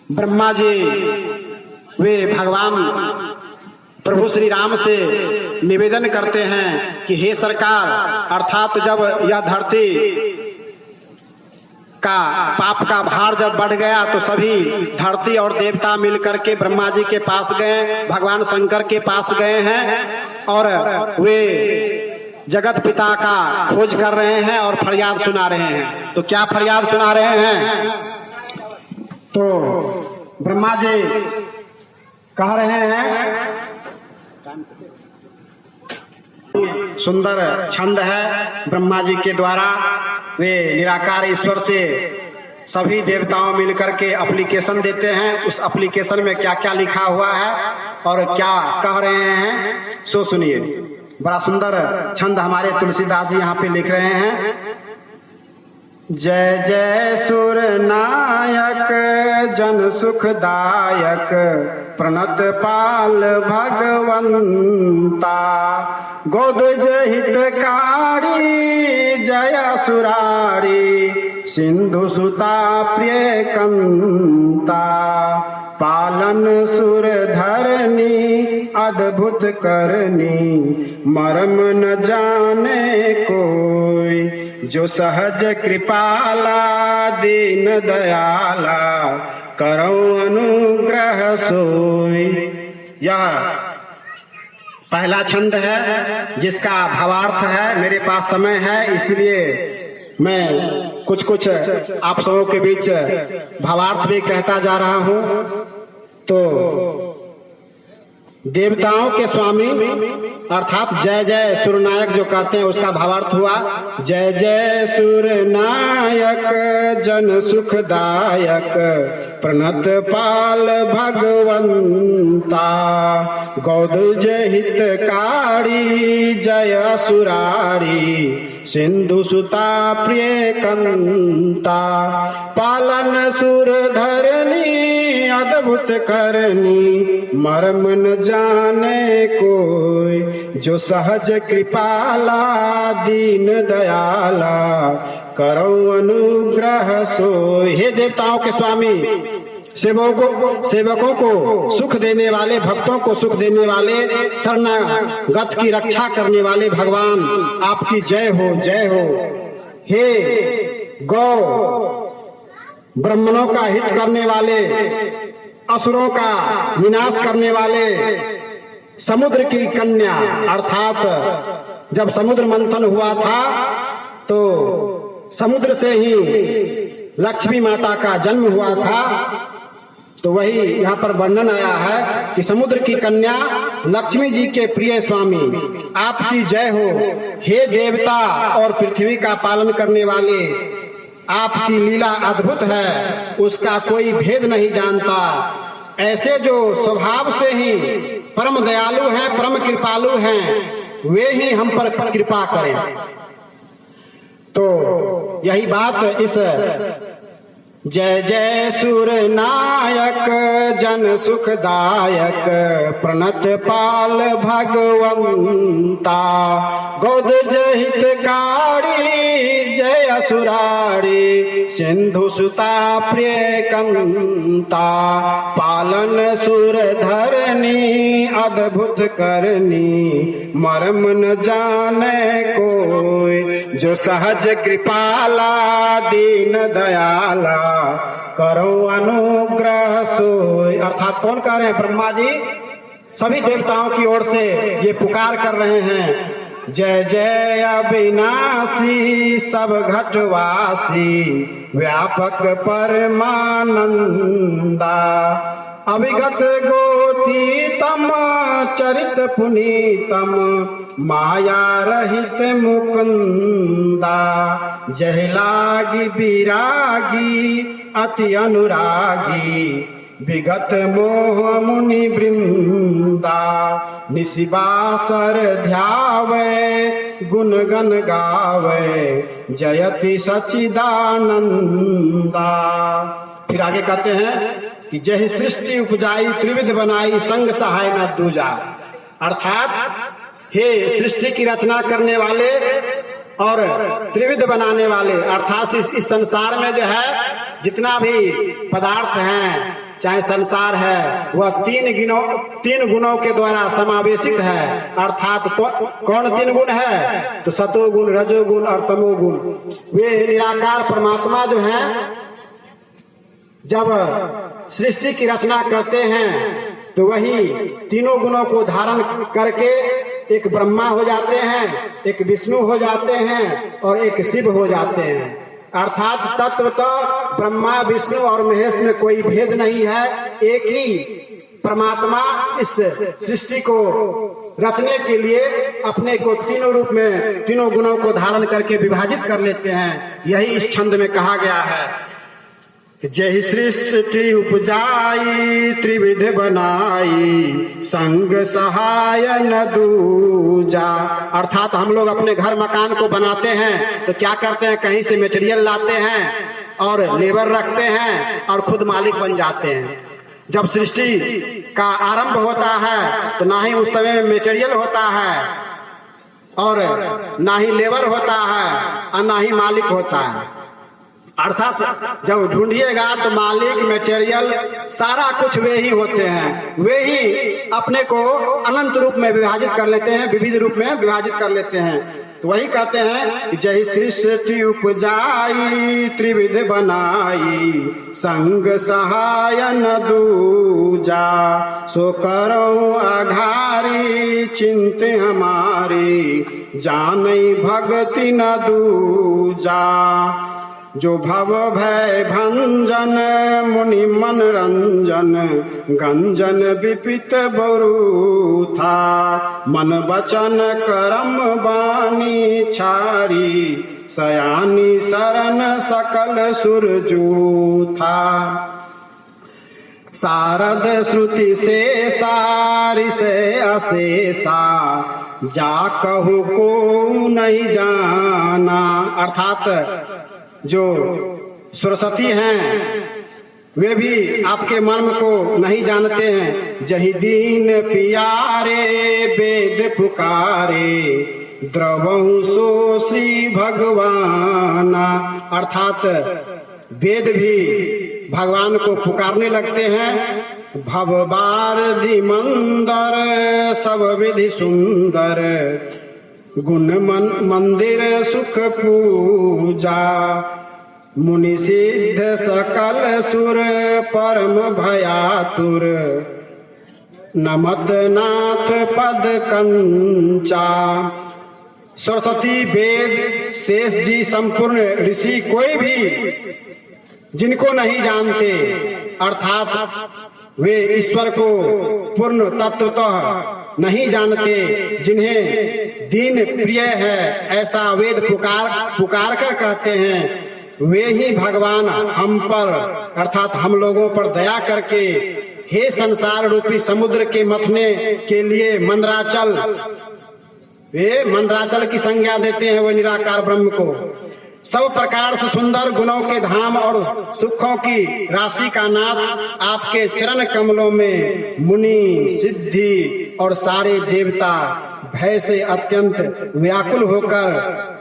ब्रह्मा जी वे भगवान प्रभु श्री राम से निवेदन करते हैं कि हे सरकार, अर्थात जब यह धरती का पाप का भार जब बढ़ गया तो सभी धरती और देवता मिलकर के ब्रह्मा जी के पास गए, भगवान शंकर के पास गए हैं और वे जगत पिता का खोज कर रहे हैं और फरियाद सुना रहे हैं। तो क्या फरियाद सुना रहे हैं? तो ब्रह्मा जी कह रहे हैं, सुंदर छंद है ब्रह्मा जी के द्वारा, वे निराकार ईश्वर से सभी देवताओं मिलकर के एप्लीकेशन देते हैं। उस एप्लीकेशन में क्या क्या लिखा हुआ है और क्या कह रहे हैं सो सुनिए। बड़ा सुंदर छंद हमारे तुलसीदास जी यहाँ पे लिख रहे हैं। जय जय सुर नायक जन सुखदायक प्रणत पाल भगवंता, गोदज हितकारी जय सुरारी सिंधु सुता प्रिय कंता, पालन सुर धरनी अद्भुत करनी मर्म न जाने कोई, जो सहज कृपाला दीन दयाला करो अनुग्रह सोई। यह पहला छंद है जिसका भावार्थ है। मेरे पास समय है इसलिए मैं कुछ कुछ आप सबों के बीच भावार्थ भी कहता जा रहा हूं। तो देवताओं के स्वामी अर्थात जय जय सुरनायक जो कहते हैं उसका भावार्थ हुआ, जय जय सुरनायक जन सुखदायक प्रणत पाल भगवंता, गौदज हितकारी जय सुरारी सिंधु सुता प्रिय कंता, पालन सुर धरनी अद्भुत करनी मर्म न जाने कोई, जो सहज कृपाला दीन दयाला करो अनुग्रह सोई। हे देवताओं के स्वामी, सेवकों को सुख देने वाले, भक्तों को सुख देने वाले, शरणागत की रक्षा करने वाले भगवान आपकी जय हो, जय हो। हे गौ ब्राह्मणों का हित करने वाले, असुरों का विनाश करने वाले, समुद्र की कन्या अर्थात जब समुद्र मंथन हुआ था तो समुद्र से ही लक्ष्मी माता का जन्म हुआ था। तो वही यहाँ पर वर्णन आया है कि समुद्र की कन्या लक्ष्मी जी के प्रिय स्वामी आपकी जय हो। हे देवता और पृथ्वी का पालन करने वाले, आपकी लीला अद्भुत है, उसका कोई भेद नहीं जानता। ऐसे जो स्वभाव से ही परम दयालु हैं, परम कृपालु हैं, वे ही हम पर कृपा करें। तो यही बात इस जय जय सुर नायक जन सुखदायक प्रणत पाल भगवंता, गोदज हितकारी जय सुरारी सिंधु सुता प्रिय कंता, पालन सुर धरनी अद्भुत करनी मर्म न जाने कोई, जो सहज कृपाला दीन दयाला करो अनुग्रह सोई। अर्थात कौन कह रहे हैं? ब्रह्मा जी सभी देवताओं की ओर से ये पुकार कर रहे हैं, जय जय अविनाशी सब घटवासी व्यापक परमानंदा, अविगत गोतीतम चरित पुनीतम माया रहित मुकुंदा, जय लागी विरागी अति अनुरागी विगत मोह मुनि वृंदा, निशिबासर ध्यावे गुण गण गावे जयति सच्चिदानंदा। फिर आगे कहते हैं कि जय सृष्टि उपजाई त्रिविध बनाई संग सहाय न दूजा। अर्थात हे सृष्टि की रचना करने वाले और त्रिविध बनाने वाले, अर्थात इस संसार में जो है जितना भी पदार्थ हैं चाहे संसार है, वह तीन गुणों के द्वारा समावेशित है। अर्थात तो कौन तीन गुण है? तो सतोगुण, रजोगुण और तमोगुण। वे निराकार परमात्मा जो हैं, जब सृष्टि की रचना करते हैं तो वही तीनों गुणों को धारण करके एक ब्रह्मा हो जाते हैं, एक विष्णु हो जाते हैं और एक शिव हो जाते हैं। अर्थात तत्व तो ब्रह्मा, विष्णु और महेश में कोई भेद नहीं है। एक ही परमात्मा इस सृष्टि को रचने के लिए अपने को तीनों रूप में, तीनों गुणों को धारण करके विभाजित कर लेते हैं। यही इस छंद में कहा गया है। जय सृष्टि उपजाई त्रिविध बनाई, संग सहाय न दूजा। अर्थात हम लोग अपने घर मकान को बनाते हैं तो क्या करते हैं? कहीं से मटेरियल लाते हैं और लेबर रखते हैं और खुद मालिक बन जाते हैं। जब सृष्टि का आरंभ होता है तो ना ही उस समय में मटेरियल होता है और ना ही लेबर होता है और ना ही मालिक होता है। अर्थात जब ढूंढिएगा तो मालिक, मटेरियल, सारा कुछ वे ही होते हैं। वे ही अपने को अनंत रूप में विभाजित कर लेते हैं, विविध रूप में विभाजित कर लेते हैं। तो वही कहते हैं कि जय सृष्टि उपजाई त्रिविध बनाई, संग सहाय न दूजा। सो करो आघारी चिंत हमारी, जानई भगति न दूजा। जो भव भय भंजन मुनि मन रंजन, गंजन विपित बरु था। मन वचन करम बानी छारी, सयानी शरण सकल सुरजू था। शारद श्रुति से सारी से अशेषा, जा कहू को नहीं जाना। अर्थात जो सरस्वती हैं वे भी आपके मर्म को नहीं जानते हैं। जही दीन पियारे वेद पुकारे, द्रवहु सो श्री भगवाना। अर्थात वेद भी भगवान को पुकारने लगते हैं। भव बारधि मंदर सब विधि सुंदर, गुण मंदिर सुख पूजा। मुनि सिद्ध सकल सुर परम भयातुर, नमत नाथ पद कंचा। सरस्वती, वेद, शेष जी, संपूर्ण ऋषि कोई भी जिनको नहीं जानते, अर्थात वे ईश्वर को पूर्ण तत्वतः नहीं जानते, जिन्हें दीन प्रिय है ऐसा वेद पुकार कर कहते हैं, वे ही भगवान हम पर अर्थात हम लोगों पर दया करके हे संसार रूपी समुद्र के मथने के लिए मंदराचल, वे मंदराचल की संज्ञा देते हैं वो निराकार ब्रह्म को। सब प्रकार से सुंदर गुणों के धाम और सुखों की राशि का नाथ आपके चरण कमलों में मुनि, सिद्धि और सारे देवता भय से अत्यंत व्याकुल होकर